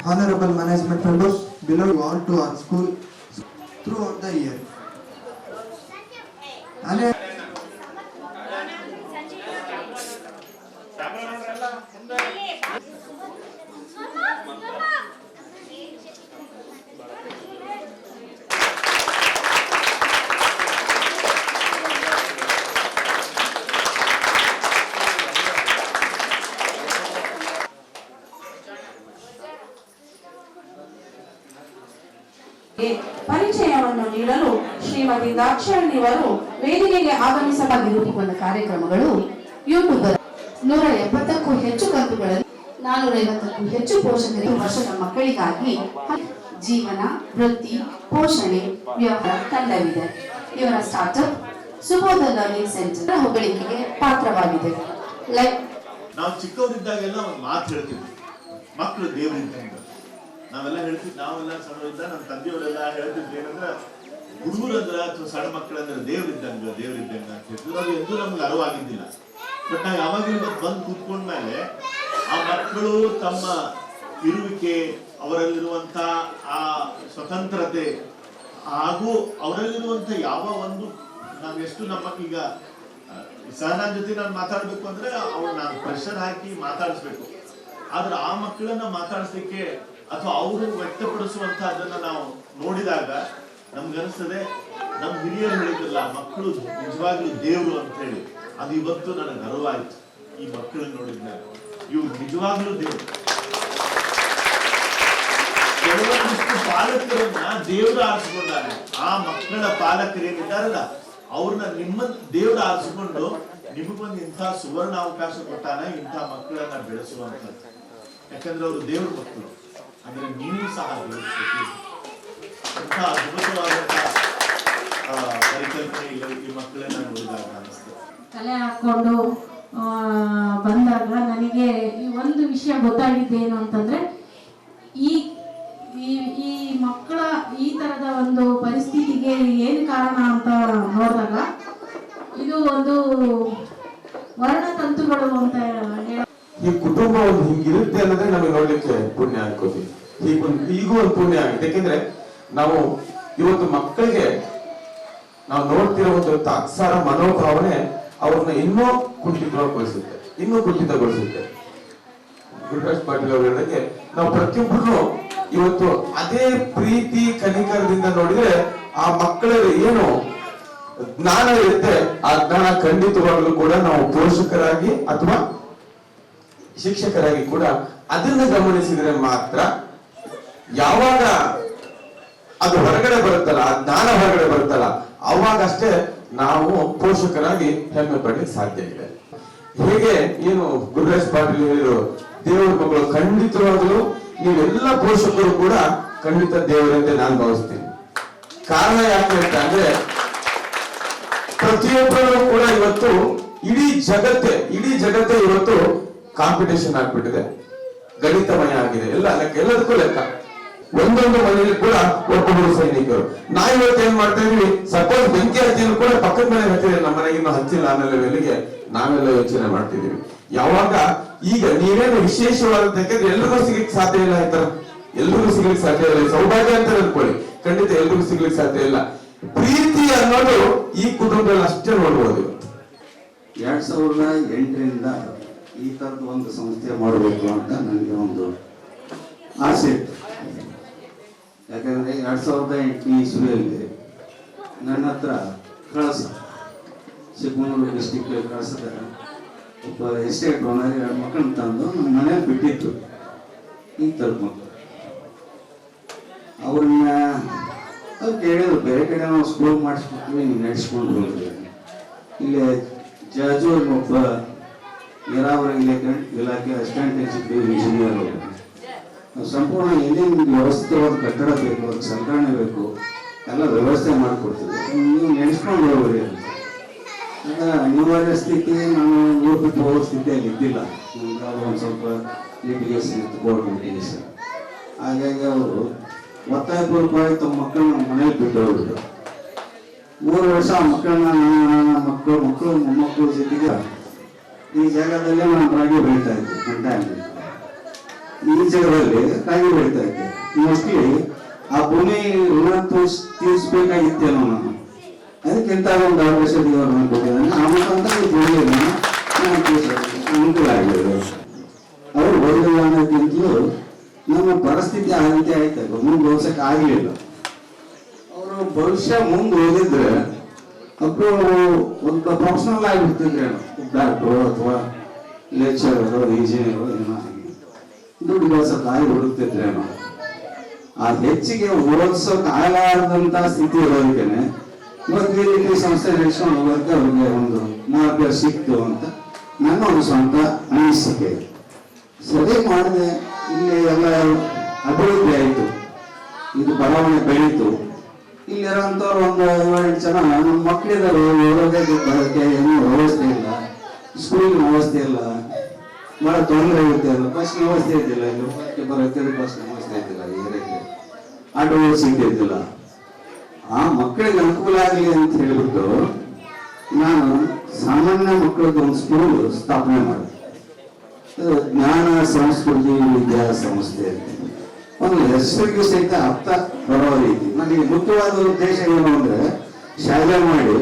Honorable management members, below you all to our school throughout the year. And ಪರಿಚಯವನ್ನು ನೀಡಲು ಶ್ರೀಮತಿ ದಾಕ್ಷಾಯಿಣಿಯವರು ವೇದಿಕೆಗೆ ಆಗಮಿಸಬಾಗಿರುವಂತ ಕಾರ್ಯಕ್ರಮಗಳು YouTube 170ಕ್ಕೂ ಹೆಚ್ಚು ಕಂತುಗಳಲ್ಲಿ 450ಕ್ಕೂ ಹೆಚ್ಚು ಪೋಷಕರಿಗೆ ವರ್ಷದ ಮಕ್ಕಳಿಗಾಗಿ ಜೀವನ ವೃತ್ತಿ ಪೋಷಣೆ ವ್ಯವಹಾರ ತಂಡವಿದೆ. ಇವರ ಸ್ಟಾರ್ಟ್ಅಪ್ ಸುಬೋಧ ಲರ್ನಿಂಗ್ ಸೆಂಟರ್ ಹೊಗಳಿಕೆಗೆ ಪಾತ್ರವಾಗಿದೆ. ನಾವು ಚಿಕ್ಕವರಿದ್ದಾಗೆಲ್ಲ ಒಂದು ಮಾತು ಹೇಳ್ತೀವಿ, ಮಕ್ಕಳು ದೇವರಿದ್ದಂಗ. ನಾವೆಲ್ಲ ಹೇಳ್ತಿದ್ವಿ, ನಾವೆಲ್ಲ ಸಣ್ಣವರಿದ್ದ ನಮ್ಮ ತಂದೆಯವರೆಲ್ಲ ಹೇಳ್ತಿದ್ವಿ ಏನಂದ್ರೆ ಹುಡುಗರು ಅಂದ್ರ ಅಥವಾ ಸಣ್ಣ ಮಕ್ಕಳಂದ್ರೆ ದೇವರಿದ್ದಂಗ ಅಂತ ಹೇಳ್ತಿದ್ರು. ಅದು ಎಂದೂ ನಮ್ಗೆ ಅರಿವಾಗಿದ್ದಿಲ್ಲ. ಬಟ್ ನಾವು ಯಾವಾಗಲೂ ಬಂದು ಕೂತ್ಕೊಂಡ್ಮೇಲೆ ಆ ಮಕ್ಕಳು ತಮ್ಮ ಇರುವಿಕೆ, ಅವರಲ್ಲಿರುವಂತ ಆ ಸ್ವತಂತ್ರತೆ ಹಾಗೂ ಅವರಲ್ಲಿರುವಂತ ಯಾವ ಒಂದು ನಾವೆಷ್ಟು ನಮ್ಮ ಈಗ ಸಹನಾ ಜೊತೆ ನಾನು ಮಾತಾಡ್ಬೇಕು ಅಂದ್ರೆ ನಾನು ಪ್ರೆಷರ್ ಹಾಕಿ ಮಾತಾಡಿಸ್ಬೇಕು. ಆದ್ರೆ ಆ ಮಕ್ಕಳನ್ನ ಮಾತಾಡಿಸ್ಲಿಕ್ಕೆ ಅಥವಾ ಅವರು ವ್ಯಕ್ತಪಡಿಸುವಂತ ಅದನ್ನ ನಾವು ನೋಡಿದಾಗ ನಮ್ಗನ್ಸ್ತದೆ, ನಮ್ ಹಿರಿಯರು ಹೇಳಿದ್ರಲ್ಲ ಮಕ್ಕಳು ನಿಜವಾಗ್ಲೂ ದೇವ್ರು ಅಂತ ಹೇಳಿ. ಅದು ಇವತ್ತು ನನಗೆ ಅರಿವಾಯ್ತು. ಈ ಮಕ್ಕಳನ್ನ ನೋಡಿದ್ಮೇಲೆ ಇವ್ರು ನಿಜವಾಗ್ಲೂ ದೇವ್ರು. ಕೆಲವೊಂದಿಷ್ಟು ಪಾಲಕರನ್ನ ದೇವ್ರು ಆರಿಸ್ಕೊಂಡಾರೆ. ಆ ಮಕ್ಕಳ ಪಾಲಕರು ಏನಿದ್ದಾರಲ್ಲ ಅವ್ರನ್ನ ನಿಮ್ಮ ದೇವ್ರು ಆರಿಸ್ಕೊಂಡು ನಿಮಗೊಂದು ಇಂಥ ಸುವರ್ಣ ಅವಕಾಶ ಕೊಟ್ಟಾನ ಇಂಥ ಮಕ್ಕಳನ್ನ ಬೆಳೆಸುವಂಥದ್ದು. ಯಾಕಂದ್ರೆ ಅವರು ದೇವ್ರ ಮಕ್ಕಳು, ಅಂದ್ರೆ ನೀವು ಸಹ ಇಂಥ ಅದ್ಭುತವಾದಂತಹ ಪರಿಕಲ್ಪನೆ ಈ ಮಕ್ಕಳನ್ನ ನೋಡಿದಾಗ ಅನಿಸ್ತದೆ. ತಲೆ ಹಾಕೊಂಡು ಬಂದಾಗ ನನಗೆ ಒಂದು ವಿಷಯ ಗೊತ್ತಾಗಿದ್ದೇನು ಅಂತಂದ್ರೆ ಈ ಈ ಮಕ್ಕಳ ಈ ತರದ ಒಂದು ಪರಿಸ್ಥಿತಿಗೆ ಏನು ಕಾರಣ ಅಂತ ನೋಡಿದಾಗ ಇದು ಒಂದು ವರ್ಣತಂತುಗಳು ಅಂತ ಈ ಕುಟುಂಬ ಒಂದು ಹಿಂಗಿರುತ್ತೆ ಅನ್ನೋದೇ ನಮಗೆ ನೋಡ್ಲಿಕ್ಕೆ ಪುಣ್ಯ ಅನ್ಕೋತೀವಿ. ಈಗೂ ಒಂದು ಪುಣ್ಯ ಆಗಿದೆ. ಯಾಕೆಂದ್ರೆ ನಾವು ಇವತ್ತು ಮಕ್ಕಳಿಗೆ ನಾವು ನೋಡ್ತಿರೋ ಒಂದು ತಾತ್ಸಾರ ಮನೋಭಾವನೆ ಅವ್ರನ್ನ ಇನ್ನೂ ಕುಂಠಿತಗೊಳಿಸುತ್ತೆ. ಗುರುರಾಜ್ ಪಾಟೀಲ್ ಅವರು ಹೇಳಿದಂಗೆ ನಾವು ಪ್ರತಿಯೊಬ್ಬರು ಇವತ್ತು ಅದೇ ಪ್ರೀತಿ ಕನಿಕರದಿಂದ ನೋಡಿದ್ರೆ ಆ ಮಕ್ಕಳಲ್ಲಿ ಏನು ಜ್ಞಾನ ಇರುತ್ತೆ, ಆ ಜ್ಞಾನ ಖಂಡಿತವಾಗ್ಲೂ ಕೂಡ ನಾವು ಪೋಷಕರಾಗಿ ಅಥವಾ ಶಿಕ್ಷಕರಾಗಿ ಕೂಡ ಅದನ್ನ ಗಮನಿಸಿದ್ರೆ ಮಾತ್ರ, ಯಾವಾಗ ಅದು ಹೊರಗಡೆ ಬರುತ್ತಲ್ಲ, ಆ ಜ್ಞಾನ ಹೊರಗಡೆ ಬರುತ್ತಲ್ಲ, ಅವಾಗಷ್ಟೇ ನಾವು ಪೋಷಕರಾಗಿ ಹೆಮ್ಮೆ ಪಡ್ಲಿಕ್ಕೆ ಸಾಧ್ಯ ಇದೆ. ಹೇಗೆ ಏನು ಗುರುರಾಜ್ ಪಾಟೀಲ್ ಹೇಳಿದ್ರು, ದೇವರ ಮಕ್ಕಳು ಖಂಡಿತವಾಗ್ಲೂ ನೀವೆಲ್ಲ ಪೋಷಕರು ಕೂಡ ಖಂಡಿತ ದೇವರಂತೆ ನಾನು ಭಾವಿಸ್ತೀನಿ. ಕಾರಣ ಯಾಕೆ ಅಂತ ಅಂದ್ರೆ ಪ್ರತಿಯೊಬ್ಬರು ಕೂಡ ಇವತ್ತು ಇಡೀ ಜಗತ್ತೇ ಇವತ್ತು ಕಾಂಪಿಟೇಷನ್ ಆಗ್ಬಿಟ್ಟಿದೆ, ಗಣಿತಮಯ ಆಗಿದೆ. ಎಲ್ಲದಕ್ಕೂ ಲೆಕ್ಕ. ಒಂದೊಂದು ಮನೆಯಲ್ಲಿ ಕೂಡ ಒಬ್ಬೊಬ್ಬರು ಸೈನಿಕರು. ಇವತ್ತು ಏನ್ ಮಾಡ್ತಾ ಇದೀವಿ, ಸಪೋಸ್ ಬೆಂಕಿ ಹಚ್ಚಿದ್ರು ಕೂಡ ಪಕ್ಕದ ಮನೆ ಹಚ್ಚಿದ್ರೆ ನಮ್ಮ ಮನೆಗೆ ಇನ್ನೂ ಹಚ್ಚಿಲ್ಲ ಅನ್ನೋ ಲೆವೆಲ್ಗೆ ನಾವೆಲ್ಲ ಯೋಚನೆ ಮಾಡ್ತಿದೀವಿ. ಯಾವಾಗ ಈಗ ನೀವೇನು ವಿಶೇಷವಾದ ಯಾಕಂದ್ರೆ ಎಲ್ರಿಗೂ ಸಿಗ್ಲಿಕ್ಕೆ ಸಾಧ್ಯ ಇಲ್ಲ, ಆಯ್ತಾ? ಎಲ್ರಿಗೂ ಸಿಗ್ಲಿಕ್ಕೆ ಸಾಧ್ಯ ಇಲ್ಲ. ಸೌಭಾಗ್ಯ ಅಂತ ಅನ್ಕೊಳ್ಳಿ, ಖಂಡಿತ ಎಲ್ರಿಗೂ ಸಿಗ್ಲಿಕ್ಕೆ ಸಾಧ್ಯ ಇಲ್ಲ. ಪ್ರೀತಿ ಅನ್ನೋದು ಈ ಕುಟುಂಬದಲ್ಲಿ ಅಷ್ಟೇ ನೋಡ್ಬೋದು. 2008ರಿಂದ ಈ ತರದ ಒಂದು ಸಂಸ್ಥೆ ಮಾಡಬೇಕು ಅಂತ ನನಗೆ ಒಂದು ಆಸೆ ಇತ್ತು. ಯಾಕಂದ್ರೆ 2008 ಇಸ್ವಿಯಲ್ಲಿ ನನ್ನ ಹತ್ರ ಕಳಸ, ಚಿಕ್ಕಮಗಳೂರು ಡಿಸ್ಟಿಕ್ ಕಳಸದ ಒಬ್ಬ ಎಸ್ಟೇಟ್ ಓನರ್ 2 ಮಕ್ಕಳನ್ನ ತಂದು ನಮ್ಮ ಮನೇಲಿ ಬಿಟ್ಟಿತ್ತು. ಈ ಥರದ ಮಕ್ಕಳು ಅವ್ರನ್ನ ಅವ್ರು ಕೇಳಿದ್ರು, ಬೇರೆ ಕಡೆ ನಾವು ಸ್ಕೂಲ್ ಮಾಡಿಸ್ಬಿಟ್ವಿ, ನೀವು ನಡೆಸ್ಕೊಂಡು ಹೋಗ್ತೀವಿ. ಇಲ್ಲಿ ಜಾಜೂರ್ ಒಬ್ಬ ನೀರಾವರಿ ಇಲಾಖೆ ಅಸಿಸ್ಟೆಂಟ್ ಎಕ್ಸಿಕ್ಯೂಟಿವ್ ಇಂಜಿನಿಯರ್ ಸಂಪೂರ್ಣ ಏನೇನು ವ್ಯವಸ್ಥಿತವಾದ ಕಟ್ಟಡ ಬೇಕು, ಅದಕ್ಕೆ ಸಂಗ್ರಹಣೆ ಬೇಕು, ಎಲ್ಲ ವ್ಯವಸ್ಥೆ ಮಾಡಿಕೊಡ್ತೀವಿ, ನೀವು ನೆನೆಸ್ಕೊಂಡು ಹೋಗ್ರಿ ಅಂತ. ಅನಿವಾರ್ಯ ಸ್ಥಿತಿ, ನಾನು ಊರು ಬಿಟ್ಟು ಹೋಗೋ ಸ್ಥಿತಿಯಲ್ಲಿ ಇದ್ದಿಲ್ಲ. ನಮ್ಗೆ ಒಂದು ಸ್ವಲ್ಪ ಲಿಟಿಗೇಷನ್ ಇತ್ತು, ಕೋರ್ಟ್ ಲಿಟಿಗೇಷನ್. ಹಾಗಾಗಿ ಅವರು ಒತ್ತಾಯಪೂರ್ವಕವಾಗಿ ತಮ್ಮ ಮಕ್ಕಳನ್ನ ಮನೇಲಿ ಬಿಟ್ಟು ಹೋಗ್ಬಿಟ್ರು. 3 ವರ್ಷ ಆ ಮಕ್ಕಳನ್ನ ಮಕ್ಕಳು ಮೊಮ್ಮಕ್ಕಳ ಜೊತೆಗೆ ಈ ಜಾಗದಲ್ಲೇ ನಾನು ರಾಗಿ ಬೆಳೀತಾ ಇದ್ದೆ. ಈ ಜಾಗದಲ್ಲಿ ರಾಗಿ ಬೆಳೀತಾ ಇದ್ದೆ. ಮೋಸ್ಟ್ಲಿ ಆ ಭೂಮಿ ಋಣ ತೀರಿಸ್ಬೇಕಾಗಿತ್ತೇನೋ ನಾನು. ಅದಕ್ಕಿಂತ ಒಂದು ಅವಕಾಶ ದೇವರು ಕೊಟ್ಟಿದ್ದಾನೆ. ಆ ಮುಖಾಂತರ ಈ ಭೂಮಿಯನ್ನು ನಾನು ತೀರಿಸೋದಕ್ಕೆ ಅನುಕೂಲ ಆಗಿದೆ. ಅವರು ಓದಿಲ್ಲ ಅನ್ನೋದಕ್ಕಿಂತಲೂ ನಮ್ಮ ಪರಿಸ್ಥಿತಿ ಆ ರೀತಿ ಆಯ್ತು, ಮುಂದೆ ಓದ್ಸಕ್ಕೆ ಆಗಲಿಲ್ಲ. ಅವರು ಭವಿಷ್ಯ ಮುಂದೆ ಓದಿದ್ರೆ ಒಬ್ಬರು ಒಂದು ಪ್ರೊಫೆಷನಲ್ ಆಗಿಬಿಡ್ತಿದ್ರೇನು, ಡಾಕ್ಟ್ರು ಅಥವಾ ಲೆಕ್ಚರರು, ಇಂಜಿನಿಯರು, ಏನೋ ಆಗಿ ದುಡ್ಡು ಗಳಿಸೋಕೆ ಆಗಿ ಹುಡುಕ್ತಿದ್ರೇನು. ಆ ಹೆಚ್ಚಿಗೆ ಓದಿಸೋಕೆ ಆಗಲಾರದಂತ ಸ್ಥಿತಿ ಇರೋದಕ್ಕೇನೆ ಇವತ್ತು ಇಲ್ಲಿ ಸಂಸ್ಥೆ ನಡೆಸ್ಕೊಂಡು ಹೋಗೋದಕ್ಕೆ ಅವ್ರಿಗೆ ಒಂದು ಮಾರ್ಗ ಸಿಕ್ತು ಅಂತ ನನ್ನ ಒಂದು ಸ್ವಂತ ಅನಿಸಿಕೆ. ಸರಿ ಮಾಡಿದೆ, ಇಲ್ಲಿ ಎಲ್ಲ ಅಭಿವೃದ್ಧಿ ಆಯಿತು, ಇದು ಬಡಾವಣೆ ಬೆಳೀತು. ಇಲ್ಲಿರೋಂಥವ್ರು ಒಂದು 7-8 ಜನ ನಮ್ಮ ಮಕ್ಕಳಿದ್ದಾರೆ, ಓದೋದೇ ಬರೋಕ್ಕೆ ಏನೂ ವ್ಯವಸ್ಥೆ ಇಲ್ಲ, ಸ್ಕೂಲಿನ ವ್ಯವಸ್ಥೆ ಇಲ್ಲ, ಭಾಳ ತೊಂದರೆ ಇರುತ್ತೆ. ಅಲ್ಲ, ಬಸ್ನ ವ್ಯವಸ್ಥೆ ಇದ್ದಿಲ್ಲ, ಇಲ್ಲಿ ಹೋಗೋಕ್ಕೆ ಬರೋಕ್ಕೆ ಬಸ್ನ ವ್ಯವಸ್ಥೆ ಇದ್ದಿಲ್ಲ, ಏರಿಯಾಗೆ ಆಟೋ ಸಿಗ್ತಿದ್ದಿಲ್ಲ. ಆ ಮಕ್ಕಳಿಗೆ ಅನುಕೂಲ ಆಗಲಿ ಅಂತ ಹೇಳಿಬಿಟ್ಟು ನಾನು ಸಾಮಾನ್ಯ ಮಕ್ಕಳದ್ದು ಒಂದು ಸ್ಕೂಲ್ ಸ್ಥಾಪನೆ ಮಾಡಿದೆ. ಜ್ಞಾನ ಸಂಸ್ಕೃತಿ ವಿದ್ಯಾ ಸಂಸ್ಥೆ ಅಂತ ಒಂದು ಹೆಸರಿಗೆ ಸಹಿತ ಅರ್ಥ ಬರೋ ರೀತಿ. ನನಗೆ ಮುಖ್ಯವಾದ ಉದ್ದೇಶ ಏನು ಅಂದ್ರೆ, ಶಾಲೆ ಮಾಡಿ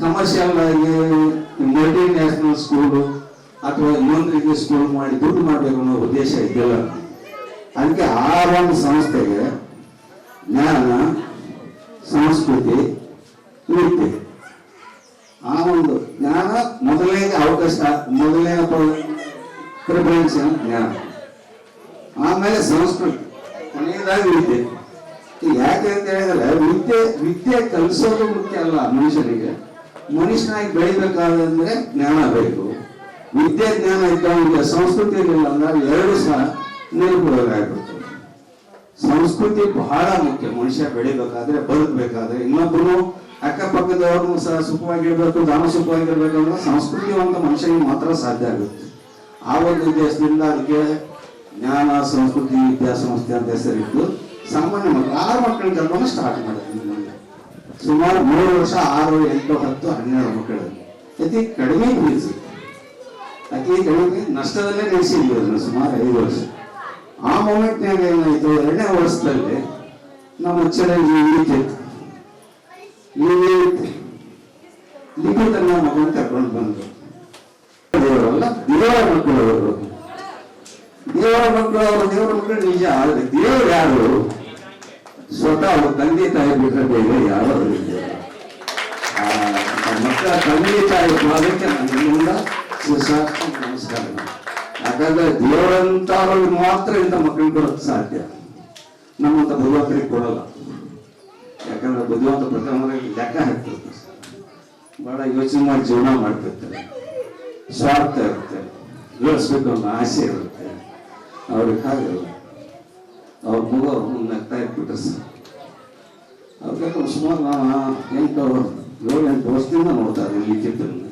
ಕಮರ್ಷಿಯಲ್ ಆಗಿ ಮಲ್ಟಿ ನ್ಯಾಷನಲ್ ಸ್ಕೂಲು ಅಥವಾ ಇನ್ನೊಂದು ರೀತಿ ಸ್ಕೂಲ್ ಮಾಡಿ ದುಡ್ಡು ಮಾಡಬೇಕು ಅನ್ನೋ ಉದ್ದೇಶ ಇದ್ದಿಲ್ಲ. ಅದಕ್ಕೆ ಆ ಒಂದು ಸಂಸ್ಥೆಗೆ ಜ್ಞಾನ ಸಂಸ್ಕೃತಿ ವಿದ್ಯೆ, ಆ ಒಂದು ಜ್ಞಾನ ಮೊದಲನೇ ಅವಕಾಶ, ಮೊದಲನೇ ಪ್ರಿಫರೆನ್ಸ್ ಜ್ಞಾನ, ಆಮೇಲೆ ಸಂಸ್ಕೃತಿ, ಕೊನೆಯದಾಗಿ ವಿದ್ಯೆ. ಯಾಕೆ ಅಂತ ಹೇಳಿದ್ರೆ ವಿದ್ಯೆ ಕಲಿಸೋದು ಮುಖ್ಯ ಅಲ್ಲ ಮನುಷ್ಯನಿಗೆ. ಮನುಷ್ಯನಾಗಿ ಬೆಳಿಬೇಕಾದ್ರೆ ಜ್ಞಾನ ಬೇಕು. ವಿದ್ಯೆ ಜ್ಞಾನ ಇದ್ದವನಿಗೆ ಸಂಸ್ಕೃತಿ ಇರಲಿಲ್ಲ ಅಂದ್ರೆ ಎರಡು ಸಹ ನಿರುಪಯೋಗ ಆಗ್ಬಿಡ್ತದೆ. ಸಂಸ್ಕೃತಿ ಬಹಳ ಮುಖ್ಯ. ಮನುಷ್ಯ ಬೆಳಿಬೇಕಾದ್ರೆ, ಬದುಕಬೇಕಾದ್ರೆ, ಇನ್ನೊಬ್ಬರು ಅಕ್ಕಪಕ್ಕದವ್ರನ್ನು ಸಹ ಸುಖವಾಗಿರ್ಬೇಕು, ತಾನು ಸುಖವಾಗಿರ್ಬೇಕಂದ್ರೆ ಸಂಸ್ಕೃತಿವಂತ ಮನುಷ್ಯನಿಗೆ ಮಾತ್ರ ಸಾಧ್ಯ ಆಗುತ್ತೆ. ಆ ಒಂದು ಉದ್ದೇಶದಿಂದ ಅದಕ್ಕೆ ಜ್ಞಾನ ಸಂಸ್ಕೃತಿ ವಿದ್ಯಾಸಂಸ್ಥೆ ಅಂತ ಹೆಸರಿಟ್ಟು ಸಾಮಾನ್ಯ ಮಕ್ಕಳು 6 ಮಕ್ಕಳ ಕರ್ಕೊಂಡು ಸ್ಟಾರ್ಟ್ ಮಾಡಿದ್ವಿ. ಸುಮಾರು 3 ವರ್ಷ 6, 8, 10, 12 ಮಕ್ಕಳು. ಅತಿ ಕಡಿಮೆ ಫೀಸ್, ಅತಿ ಕಡಿಮೆ ನಷ್ಟದಲ್ಲೇ ನಡೆಸಿದ್ವಿ ಅದನ್ನು ಸುಮಾರು 5 ವರ್ಷ. ಆ ಮೂಮೆಂಟ್ನಾಗ ಏನಾಯ್ತು, 2ನೇ ವರ್ಷದಲ್ಲಿ ನಮ್ಮ ಚಿರಂಜೀವಿ ಲಿಖಿತನ್ನ ಮಗನ ಕರ್ಕೊಂಡು ಬಂದ್ರು. ದೇವರಲ್ಲ, ದೇವರ ಮಕ್ಕಳು ಅವರು. ದೇವರ ಮಕ್ಕಳು ಅವರು, ದೇವರ ಮಕ್ಕಳು ನಿಜ. ಆದ್ರೆ ದೇವರು ಯಾರು? ಸ್ವತಃ ಅವ್ರ ತಂದೆ ತಾಯಿ ಬಿಟ್ಟರೆ ಬೇರೆ ಯಾರು ಮಕ್ಕಳ ತಂದೆ ತಾಯಿ ಅದಕ್ಕೆ ನನ್ನಿಂದ ನಮಸ್ಕಾರ. ಯಾಕಂದ್ರೆ ದೇವರಂತವ್ರಿಗೆ ಮಾತ್ರ ಇಂಥ ಮಕ್ಕಳಿಗೆ ಕೊಡೋಕೆ ಸಾಧ್ಯ, ನಮ್ಮಂತ ಬುದ್ಧಿವಂತರಿಗೆ ಕೊಡಲ್ಲ. ಯಾಕಂದ್ರೆ ಬುದ್ಧಿವಂತ ಪ್ರಥಮರಿಗೆ ಲೆಕ್ಕ ಹಾಕ್ತಿರ್ತಾರೆ, ಬಹಳ ಯೋಚನೆ ಮಾಡಿ ಜೀವನ ಮಾಡ್ತಿರ್ತಾರೆ, ಸ್ವಾರ್ಥ ಇರುತ್ತೆ, ಗಳಿಸ್ಬೇಕು ಅನ್ನೋ ಆಸೆ ಇರುತ್ತೆ. ಅವ್ರಿಗೆ ಹಾಗಲ್ಲ. ಅವ್ರ ಮಗು ನಗ್ತಾ ಇಟ್ಬಿಟ್ರೆ ಸರ್, ಅವ್ರಿಗೆ ಸುಮಾರು ನಾನು 7-8 ವರ್ಷದಿಂದ ನೋಡ್ತಾ ಇದ್ದೀನಿ ಲಿಖಿತನ್ನು.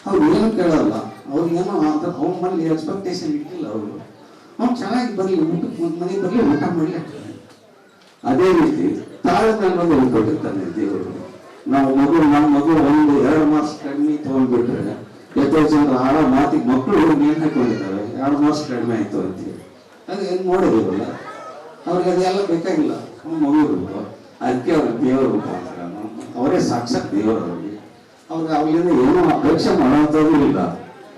ಅವ್ರು ಏನು ಕೇಳಲ್ಲ, ಅವ್ರಿಗೇನೋ ಅಂತ ಅವ್ನ ಮನೇಲಿ ಎಕ್ಸ್ಪೆಕ್ಟೇಷನ್ ಇಟ್ಟಿಲ್ಲ. ಅವರು ಅವ್ನು ಚೆನ್ನಾಗಿ ಬರಲಿ, ಊಟಕ್ಕೆ ಮನೆಗೆ ಬರಲಿ, ಊಟ ಮಾಡಲಿ. ಅದೇ ರೀತಿ ತಾಳ್ಮೆ ಅನ್ನೋದು ಕೊಟ್ಟಿರ್ತಾನೆ ದೇವರು. ನಮ್ಮ ಮಗು 1-2 ಮಾರ್ಕ್ಸ್ ಕಡಿಮೆ ತಗೊಂಡ್ಬಿಟ್ರೆ ಎಷ್ಟೋ ಜನರು ಆಡೋ ಮಾತಿಗೆ ಮಕ್ಕಳು ಏನ್ ಹಾಕೊಂಡಿದ್ದಾರೆ, 2 ಮಾರ್ಕ್ಸ್ ಕಡಿಮೆ ಆಯ್ತು ಅಂತೀವಿ. ಅದು ಏನು ನೋಡಿದಿವಲ್ಲ, ಅವ್ರಿಗೆ ಅದೆಲ್ಲ ಬೇಕಾಗಿಲ್ಲ. ಮಗು ರೂಪ, ಅದಕ್ಕೆ ಅವ್ರ ದೇವರ ರೂಪ ಅಂತ ಅವರೇ ಸಾಕ್ಷಾತ್ ದೇವರವ್ರಿಗೆ. ಅವ್ರಿಗೆ ಅಲ್ಲಿಂದ ಏನೋ ಅಪೇಕ್ಷೆ ಮಾಡೋಂಥದ್ದು ಇಲ್ಲ.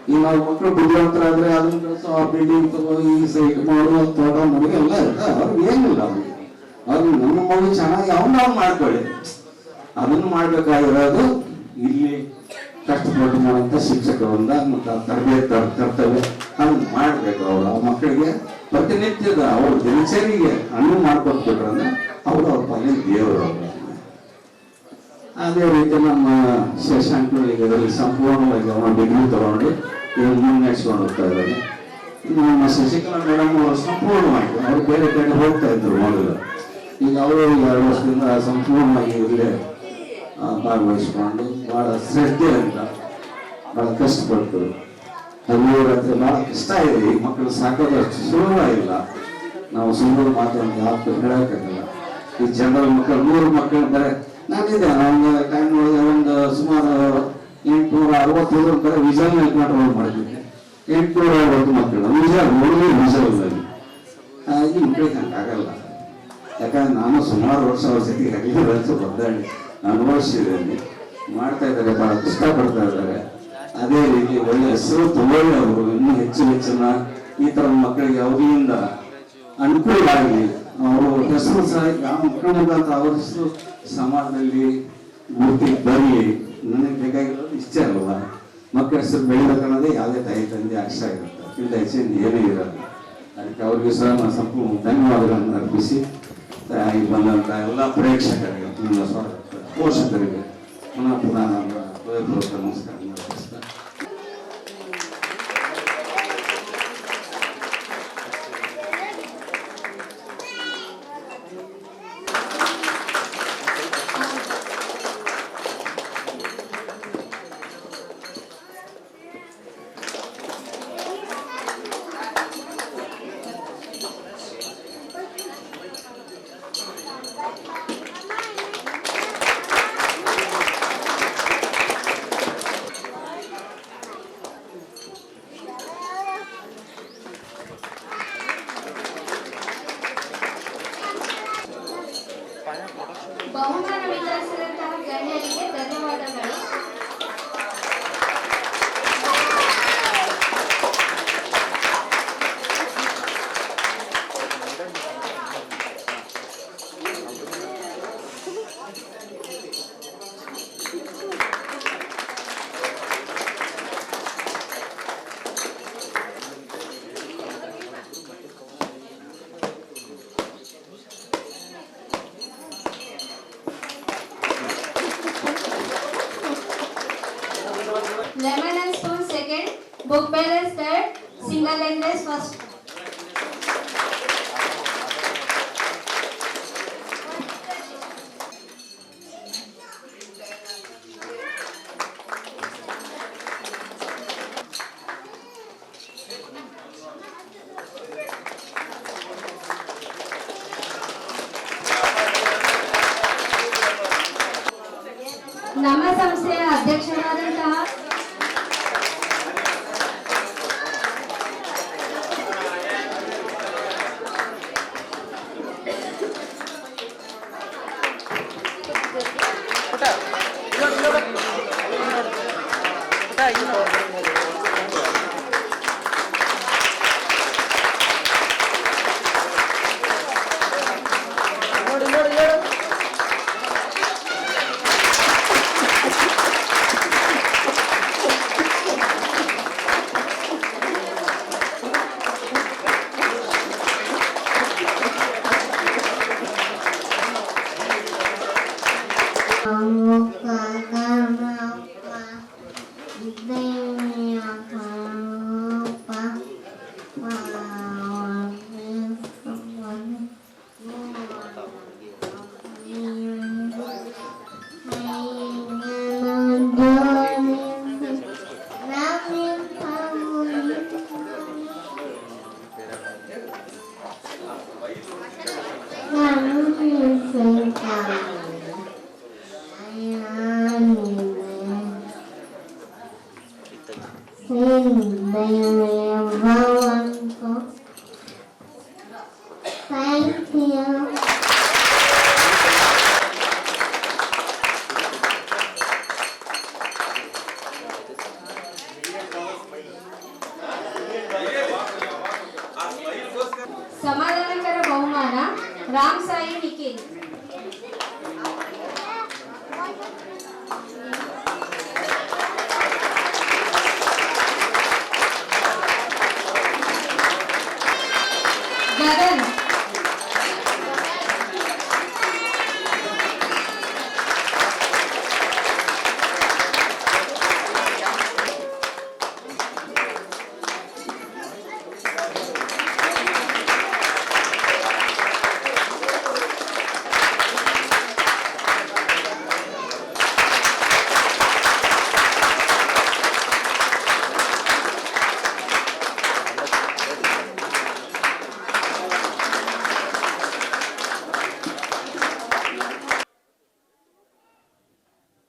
ಈಗ ನಾವು ಮಕ್ಕಳು ಬುದ್ಧಿವಂತರಾದ್ರೆ ಅದನ್ನ ಕೆಲಸ, ಆ ಬಿಲ್ಡಿಂಗ್ ತಗೋ, ಈ ಸೈಟ್ ಮಾಡುವ, ತೋಟ ಮನೆಗೆ ಎಲ್ಲ ಇರುತ್ತೆ. ಅವ್ರಿಗೆ ಏನಿಲ್ಲ. ಅವ್ರಿಗೆ ನಮ್ಮ ಮಗು ಚೆನ್ನಾಗಿ ಅವ್ನು ಮಾಡ್ಕೊಳ್ಳಿ. ಅದನ್ನು ಮಾಡ್ಬೇಕಾಗಿರೋದು ಇಲ್ಲಿ ಕಷ್ಟಪಟ್ಟು ಮಾಡುವಂತ ಶಿಕ್ಷಕರಿಂದ ಮತ್ತು ತರಬೇತಿ ಕರ್ತವ್ಯ ಅದನ್ನು ಮಾಡ್ಬೇಕು. ಅವರು ಆ ಮಕ್ಕಳಿಗೆ ಪ್ರತಿನಿತ್ಯದ ಅವ್ರ ದಿನಚರಿಗೆ ಅನ್ನು ಮಾಡ್ಕೊಟ್ಬಿಟ್ರೆ ಅಂದ್ರೆ ಅವರು ಅವ್ರ ಪಾಲಿನ ದೇವರು. ಅದೇ ರೀತಿ ನಮ್ಮ ಶಶಾಂಕರು ಈಗ ಅದರಲ್ಲಿ ಸಂಪೂರ್ಣವಾಗಿ ಅವನ ಡಿಗ್ರಿ ತಗೊಂಡು ಈಗ ಮುನ್ನಡೆಸ್ಕೊಂಡು ಹೋಗ್ತಾ ಇದ್ದಾರೆ. ನಮ್ಮ ಶಶಿಕಲಾ ಮೇಡಮ್ ಅವರು ಸಂಪೂರ್ಣವಾಗಿ ಅವ್ರು ಬೇರೆ ಕಡೆ ಹೋಗ್ತಾ ಇದ್ರು ಮೊದಲು. ಈಗ ಅವರು 2 ವರ್ಷದಿಂದ ಸಂಪೂರ್ಣವಾಗಿ ಇಲ್ಲೇ ಭಾಗವಹಿಸ್ಕೊಂಡು ಬಹಳ ಶ್ರದ್ಧೆಯಿಂದ ಬಹಳ ಕಷ್ಟಪಟ್ಟು ಹಗಲು ರಾತ್ರಿ ಬಹಳ ಕಷ್ಟ ಇದೆ. ಈ ಮಕ್ಕಳು ಸಾಕೋದಷ್ಟು ಸುಲಭ ಇಲ್ಲ. ನಾವು ಸುಲಭ ಮಾತನ್ನು ಯಾಕೆ ಹೇಳಕ್ಕಾಗಲ್ಲ. ಈ ಜನರಲ್ ಮಕ್ಕಳು 100 ಮಕ್ಕಳು ಬರೀ ನಾನಿದೆ ಒಂದು ಟೈಮ್ ಒಳಗೆ ಒಂದು ಸುಮಾರು 865 ಬರೀ ವಿಜಲ್ ಕಂಟ್ರೋಲ್ ಮಾಡಿದ್ದೆ. 860 ಮಕ್ಕಳು ವಿಜಲ್ 3 ವಿಜಲ್ನಲ್ಲಿ ಈ ಮಕ್ಕಳಿಗೆ ಹಂಗಾಗಲ್ಲ. ಯಾಕಂದ್ರೆ ನಾನು ಸುಮಾರು ವರ್ಷ ಅವ್ರ ಜೊತೆಗೆ ಹಗಲಿ ವರ್ಷ ಬದ್ದಾಡಿ ಅನುಭವಿಸಿದ್ದೀನಿ. ಮಾಡ್ತಾ ಇದ್ದಾರೆ, ಭಾಳ ಕಷ್ಟಪಡ್ತಾ ಇದ್ದಾರೆ. ಅದೇ ರೀತಿ ಒಳ್ಳೆ ಹೆಸರು ತಗೊಳ್ಳಿ, ಅವರು ಇನ್ನೂ ಹೆಚ್ಚಿನ ಈ ಥರದ ಮಕ್ಕಳಿಗೆ ಅವರಿಂದ ಅನುಕೂಲ ಆಗಲಿ. ಅವರು ಹೆಸರು ಸಹ ಯಾವ ಮಕ್ಕಳ ಮುಖಾಂತರ ಅವ್ರ ಹೆಸರು ಸಮಾಜದಲ್ಲಿ ಮೂರ್ತಿ ಬರಲಿ. ನನಗೆ ಬೇಕಾಗಿರೋದು ಇಷ್ಟೇ ಅಲ್ವಾ, ಮಕ್ಕಳ ಹೆಸರು ಬೆಳಿಬೇಕನ್ನೋದೇ ಯಾವುದೇ ತಾಯಿ ತಂದೆ ಆಶೆ ಆಗಿರುತ್ತೆ. ಇಂಥ ಹೆಚ್ಚಿನ ಏನೂ ಇರಲ್ಲ. ಅದಕ್ಕೆ ಅವ್ರಿಗೆ ಸಹ ನಾನು ಸಂಪೂರ್ಣ ಧನ್ಯವಾದಗಳನ್ನು ಅರ್ಪಿಸಿ ಇಲ್ಲಿ ಬಂದಂಥ ಎಲ್ಲ ಪ್ರೇಕ್ಷಕರಿಗೆ, ನನ್ನ ಪೋಷಕರಿಗೆ ಪುನಃ ನನ್ನ ಹೃದಯಪೂರ್ವಕ ನಮಸ್ಕಾರ ಅರ್ಪಿಸ್ತಾ ಬಹುಮಾನ ವಿತರಿಸಿದಂತಹ ಗಣ್ಯರಿಗೆ ಧನ್ಯವಾದಗಳು. Lemon and spoon second, book bearers third, single endless first. ನಮ್ಮ ಸಂಸ್ಥೆಯ ಅಧ್ಯಕ್ಷರಾದಂತಹ Thank you. ಸಮಾಧಾನಕರ ಬಹುಮಾನ ರಾಮ್ ಸಾಯಿ ನಿಖಿಲ್. ಗಗನ್